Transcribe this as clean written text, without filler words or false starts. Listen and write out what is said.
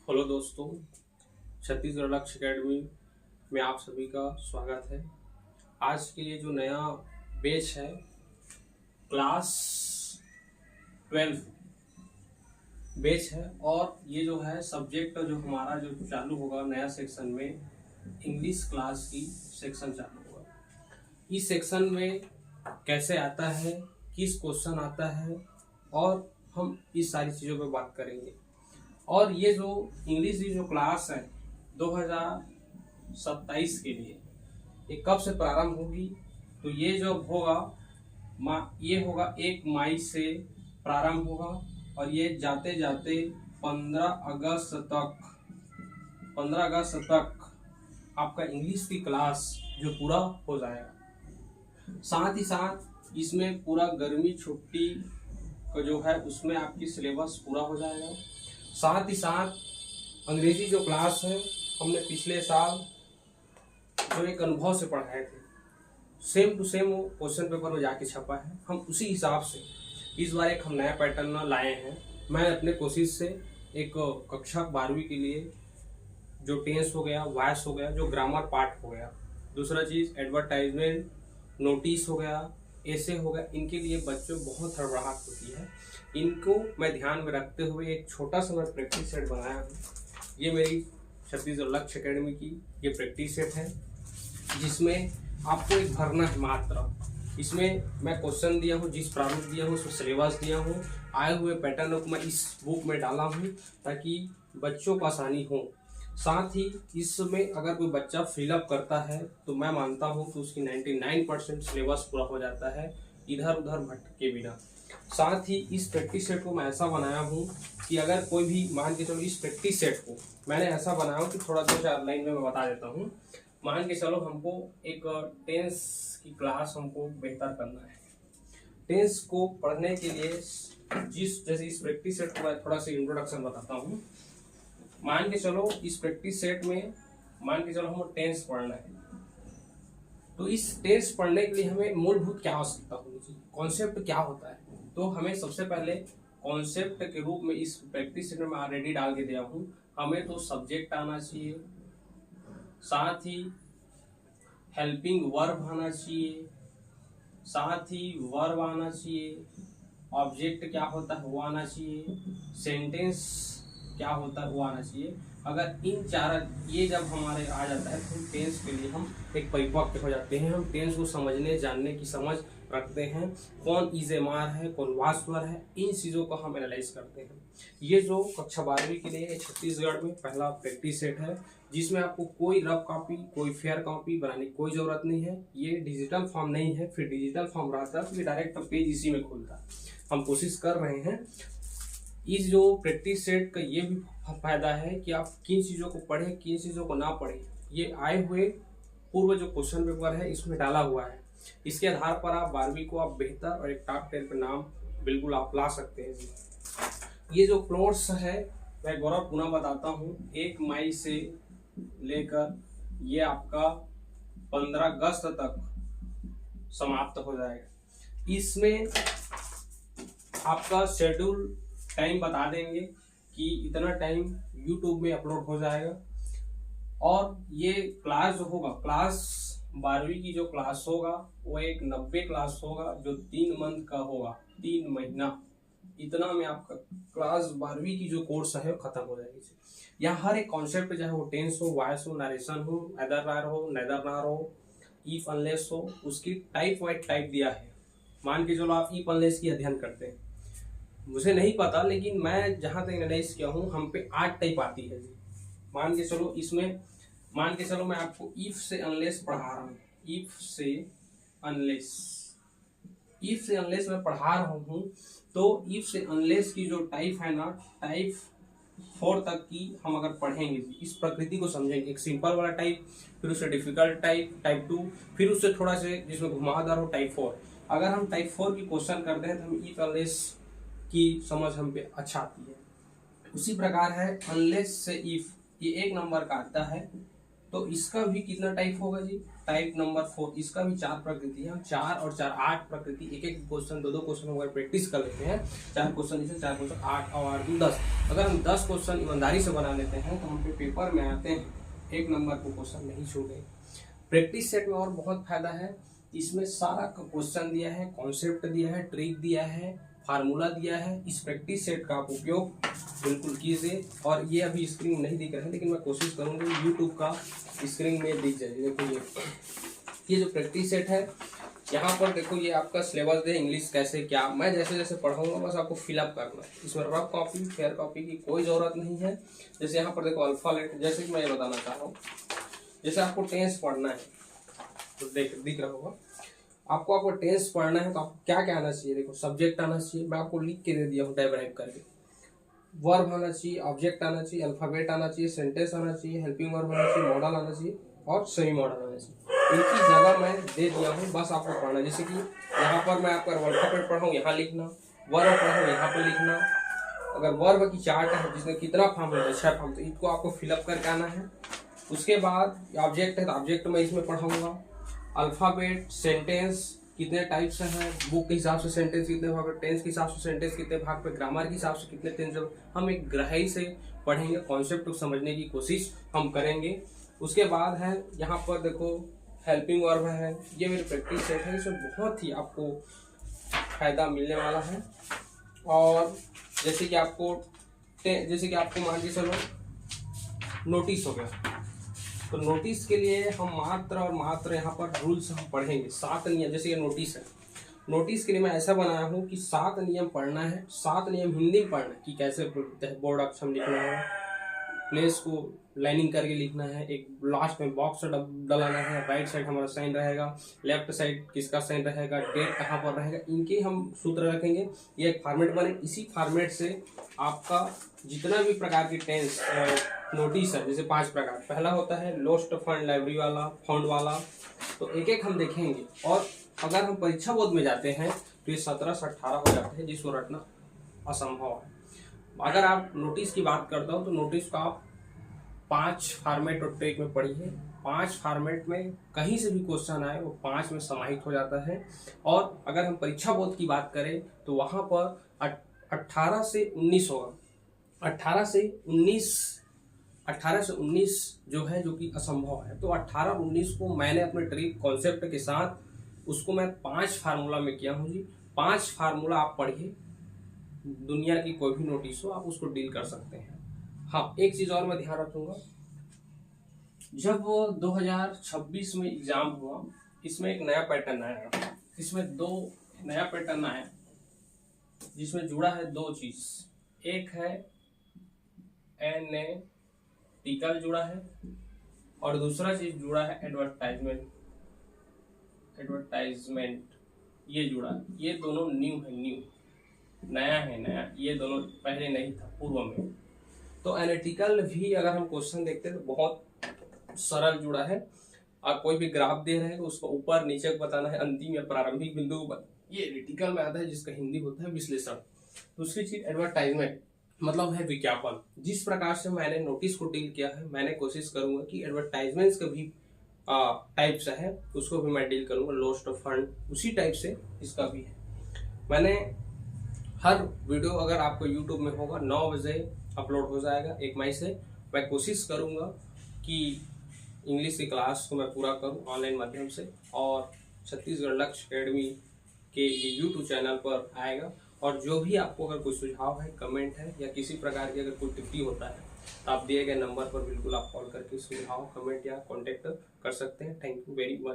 Hello दोस्तों, छत्तीसगढ़ लक्ष्य academy में आप सभी का स्वागत है। आज के ये जो नया बैच है क्लास 12 बैच है और ये जो है सब्जेक्ट जो हमारा जो चालू होगा नया सेक्शन में इंग्लिश क्लास की सेक्शन चालू होगा। इस सेक्शन में कैसे आता है, किस क्वेश्चन आता है और हम इस सारी चीज़ों पर बात करेंगे। और ये जो इंग्लिश की जो क्लास है 2027 के लिए ये कब से प्रारंभ होगी, तो ये जो होगा ये होगा 1 मई से प्रारंभ होगा और ये जाते जाते 15 अगस्त तक आपका इंग्लिश की क्लास जो पूरा हो जाएगा। साथ ही साथ इसमें पूरा गर्मी छुट्टी का जो है उसमें आपकी सिलेबस पूरा हो जाएगा। साथ ही साथ अंग्रेजी जो क्लास है हमने पिछले साल जो एक अनुभव से पढ़ाए थे सेम टू सेम वो क्वेश्चन पेपर में जाके छपा है। हम उसी हिसाब से इस बार एक हम नया पैटर्न लाए हैं। मैं अपने कोशिश से एक कक्षा 12वीं के लिए जो टेंस हो गया, वॉइस हो गया, जो ग्रामर पार्ट हो गया, दूसरा चीज़ एडवर्टाइजमेंट, नोटिस हो गया, ऐसे हो गया, इनके लिए बच्चों बहुत हड़बड़ाहट होती है। इनको मैं ध्यान में रखते हुए एक छोटा सा मैं प्रैक्टिस सेट बनाया हूँ। ये मेरी छत्तीसगढ़ लक्ष्य अकेडमी की ये प्रैक्टिस सेट है जिसमें आपको एक भरना है मात्रा। इसमें मैं क्वेश्चन दिया हूँ, जिस प्रारूप दिया हूँ उसमें सिलेबस दिया हूँ, आए हुए पैटर्न को मैं इस बुक में डाला हूँ ताकि बच्चों को आसानी हो। साथ ही इसमें अगर कोई बच्चा फिलअप करता है तो मैं मानता हूँ कि उसकी 99% सिलेबस पूरा हो जाता है इधर उधर भटके बिना। साथ ही इस प्रैक्टिस सेट को मैं ऐसा बनाया हूँ कि अगर कोई भी मान के चलो, इस प्रैक्टिस सेट को मैंने ऐसा बनाया हूँ कि थोड़ा 2-4 लाइन में मैं बता देता हूँ। मान के चलो हमको एक टेंस की क्लास हमको बेहतर करना है। टेंस को पढ़ने के लिए जैसे इस प्रैक्टिस सेट को मैं थोड़ा सा इंट्रोडक्शन बताता हूँ। मान के चलो इस प्रैक्टिस सेट में मान के चलो हमको टेंस पढ़ना है, तो इस टेंस पढ़ने के लिए हमें मूलभूत क्या आवश्यकता होनी चाहिए, कॉन्सेप्ट क्या होता है। तो हमें सबसे पहले कॉन्सेप्ट के रूप में इस प्रैक्टिस सेट में ऑलरेडी डाल के दिया हूँ। हमें तो सब्जेक्ट आना चाहिए, साथ ही हेल्पिंग वर्ब आना चाहिए, साथ ही वर्ब आना चाहिए, ऑब्जेक्ट क्या होता है वो आना चाहिए, सेंटेंस क्या होता है वो आना चाहिए। अगर इन चार ये जब हमारे आ जाता है तो टेंस के लिए हम एक परिपक्व हो जाते हैं। हम टेंस को समझने जानने की समझ रखते हैं, कौन इज़ेमार है, कौन वास्वर है, इन चीज़ों को हम एनालाइज करते हैं। ये जो कक्षा 12वीं के लिए छत्तीसगढ़ में पहला प्रैक्टिस सेट है जिसमें आपको कोई रफ कॉपी, कोई फेयर कॉपी बनाने की कोई ज़रूरत नहीं है। ये डिजिटल फॉर्म नहीं है, फिर डिजिटल फॉर्म रहता तो ये डायरेक्ट पेज इसी में खुलता। हम कोशिश कर रहे हैं। इस जो प्रैक्टिस सेट का ये भी फायदा है कि आप किन चीज़ों को पढ़ें, किन चीज़ों को ना पढ़ें, ये आए हुए पूर्व जो क्वेश्चन पेपर है इसमें डाला हुआ है। इसके आधार पर आप 12वीं को आप बेहतर और एक टॉप 10 पे नाम बिल्कुल आप ला सकते हैं। ये जो कोर्स है मैं गौरव पुनः बताता हूँ, 1 मई से लेकर ये आपका 15 अगस्त तक समाप्त हो जाएगा। इसमें आपका शेड्यूल टाइम बता देंगे कि इतना टाइम YouTube में अपलोड हो जाएगा। और ये क्लास जो होगा, क्लास 12वीं की जो क्लास होगा वो एक 90 क्लास होगा जो 3 मंथ का होगा, 3 महीना। इतना में आपका क्लास 12वीं की जो कोर्स है वो खत्म हो जाएगी। यहाँ हर एक कॉन्सेप्ट चाहे वो टेंस हो, वॉइस हो, नरेशन हो, एदर नार हो, नेदर नार हो, इफ अनलेस हो, उसकी टाइप वाइज टाइप दिया है। मान के चलो आप इफ अनलेस की अध्ययन करते हैं, मुझे नहीं पता लेकिन मैं जहाँ तक एनालाइज किया हूँ हम पे 8 टाइप आती है जी। मान के चलो इसमें मान के चलो मैं आपको इफ से अनलेस पढ़ा रहा हूँ, इफ से अनलेस मैं पढ़ा रहा हूँ, तो इफ से अनलेस की जो टाइप है ना, टाइप 4 तक की हम अगर पढ़ेंगे, इस प्रकृति को समझेंगे, एक सिंपल वाला टाइप, फिर उससे डिफिकल्ट टाइप, टाइप 2, फिर उससे थोड़ा से जिसमें घुमावदार हो टाइप 4। अगर हम टाइप 4 की क्वेश्चन करते हैं तो हम इफ अनलेस की समझ हम पे अच्छा आती है। उसी प्रकार है अनलेस से इफ, ये 1 नंबर का आता है। तो इसका भी कितना टाइप होगा जी, टाइप नंबर 4, इसका भी 4 प्रकृति है। हम 4 और 4 8 प्रकृति, एक एक क्वेश्चन 2 क्वेश्चन अगर प्रैक्टिस कर लेते हैं, 4 क्वेश्चन इसे 4 क्वेश्चन 8 और 10, अगर हम 10 क्वेश्चन ईमानदारी से बना लेते हैं तो हम पेपर में आते हैं 1 नंबर को क्वेश्चन नहीं छूटे। प्रैक्टिस सेट में और बहुत फायदा है, इसमें सारा क्वेश्चन दिया है, कॉन्सेप्ट दिया है, ट्रिक दिया है, फार्मूला दिया है। इस प्रैक्टिस सेट का आप उपयोग बिल्कुल कीजिए। और ये अभी स्क्रीन नहीं दिख रहा है, लेकिन मैं कोशिश करूंगा यूट्यूब का स्क्रीन में दिख जाए। देखो ये जो प्रैक्टिस सेट है, यहाँ पर देखो ये आपका सिलेबस है, इंग्लिश कैसे क्या, मैं जैसे जैसे पढ़ाऊंगा बस आपको फिलअप करना है। इसमें रफ कॉपी फेयर कॉपी की कोई ज़रूरत नहीं है। जैसे यहाँ पर देखो अल्फाबेट, जैसे कि मैं ये बताना चाह रहा हूँ, जैसे आपको टेंस पढ़ना है तो दिख रहा होगा आपको टेंस पढ़ना है तो आपको क्या क्या आना चाहिए। देखो सब्जेक्ट आना चाहिए, मैं आपको लिख के दे दिया हूँ डिराइव करके। वर्ब आना चाहिए, ऑब्जेक्ट आना चाहिए, अल्फाबेट आना चाहिए, सेंटेंस आना चाहिए, हेल्पिंग वर्ब आना चाहिए, मॉडल आना चाहिए और सेमी मॉडल आना चाहिए। इनकी जगह मैं दे दिया हूँ, बस आपको पढ़ना। जैसे कि यहाँ पर मैं आपका अल्फाबेट पढ़ाऊँ यहाँ लिखना, वर्ब पढ़ाऊँ यहाँ पर लिखना। अगर वर्ब की चार्ट है जिसमें कितना फॉर्म है, 6 फॉर्म, तो इसको आपको फिलअप करके आना है। उसके बाद ऑब्जेक्ट है तो ऑब्जेक्ट मैं इसमें पढ़ाऊंगा। अल्फाबेट, सेंटेंस कितने टाइप से हैं, बुक के हिसाब से सेंटेंस कितने भाग पे, टेंस के हिसाब से सेंटेंस कितने भाग पे, ग्रामर के हिसाब से कितने टेंस, हम एक गहराई से पढ़ेंगे, कॉन्सेप्ट को समझने की कोशिश हम करेंगे। उसके बाद है यहाँ पर देखो हेल्पिंग वर्ब है, ये मेरी प्रैक्टिस सेट है, इसमें बहुत ही आपको फायदा मिलने वाला है। और जैसे कि आपको मान के चलो नोटिस हो गया, तो नोटिस के लिए हम मात्र और मात्र यहाँ पर रूल्स हम पढ़ेंगे, 7 नियम। जैसे ये नोटिस है, नोटिस के लिए मैं ऐसा बनाया हूँ कि 7 नियम पढ़ना है, 7 नियम हिंदी में पढ़ना है कि कैसे बोर्ड अक्षर लिखना है, प्लेस को लाइनिंग करके लिखना है, एक लास्ट में बॉक्स डलाना है, राइट साइड हमारा साइन रहेगा, लेफ्ट साइड किसका साइन रहेगा, डेट कहाँ पर रहेगा, इनके हम सूत्र रखेंगे। ये एक फॉर्मेट बने, इसी फॉर्मेट से आपका जितना भी प्रकार की टेंस नोटिस है, जैसे 5 प्रकार, पहला होता है लोस्ट फंड लाइब्रेरी वाला, फाउंड वाला, तो एक एक हम देखेंगे। और अगर हम परीक्षा बोर्ड में जाते हैं तो ये 17 से 18 हो जाते हैं, जिसको रटना असंभव है। अगर आप नोटिस की बात करता हूँ तो नोटिस का आप 5 फॉर्मेट और ट्रिक में पढ़िए। 5 फॉर्मेट में कहीं से भी क्वेश्चन आए वो 5 में समाहित हो जाता है। और अगर हम परीक्षा बोर्ड की बात करें तो वहाँ पर 18 से 19 होगा, 18 से 19 जो है, जो कि असंभव है। तो 18 और 19 को मैंने अपने ट्रिक कॉन्सेप्ट के साथ उसको मैं 5 फार्मूला में किया हूँ जी। 5 फार्मूला आप पढ़िए, दुनिया की कोई भी नोटिस हो आप उसको डील कर सकते हैं। हाँ, एक चीज और मैं ध्यान रखूंगा, जब 2026 में एग्जाम हुआ, इसमें एक नया पैटर्न आया, इसमें 2 नया पैटर्न आया जिसमें जुड़ा है 2 चीज। एक है एनालिटिकल जुड़ा है और दूसरा चीज जुड़ा है एडवर्टाइजमेंट, ये जुड़ा है। ये दोनों नया है, ये दोनों पहले नहीं था पूर्व में। तो एनालिटिकल भी अगर हम क्वेश्चन देखते हैं तो बहुत सरल जुड़ा है। आप कोई भी ग्राफ दे रहे हैं तो उसको ऊपर नीचे बताना है, अंतिम या प्रारंभिक बिंदु को, ये एनालिटिकल में आता है, जिसका हिंदी होता है विश्लेषण। दूसरी चीज एडवर्टाइजमेंट, मतलब है विज्ञापन। जिस प्रकार से मैंने नोटिस को डील किया है, मैंने कोशिश करूंगा कि एडवर्टाइजमेंट्स का भी टाइप से है उसको भी मैं डील करूंगा, लॉस्ट ऑफ फंड उसी टाइप से इसका भी है। मैंने हर वीडियो अगर आपको यूट्यूब में होगा 9 बजे अपलोड हो जाएगा 1 मई से। मैं कोशिश करूंगा कि इंग्लिश की क्लास को मैं पूरा करूं ऑनलाइन माध्यम से, और छत्तीसगढ़ लक्ष्य अकेडमी के यूट्यूब चैनल पर आएगा। और जो भी आपको अगर कोई सुझाव है, कमेंट है या किसी प्रकार की अगर कोई टिप्पणी होता है तो आप दिए गए नंबर पर बिल्कुल आप कॉल करके सुझाव, कमेंट या कॉन्टेक्ट कर सकते हैं। Thank you very much.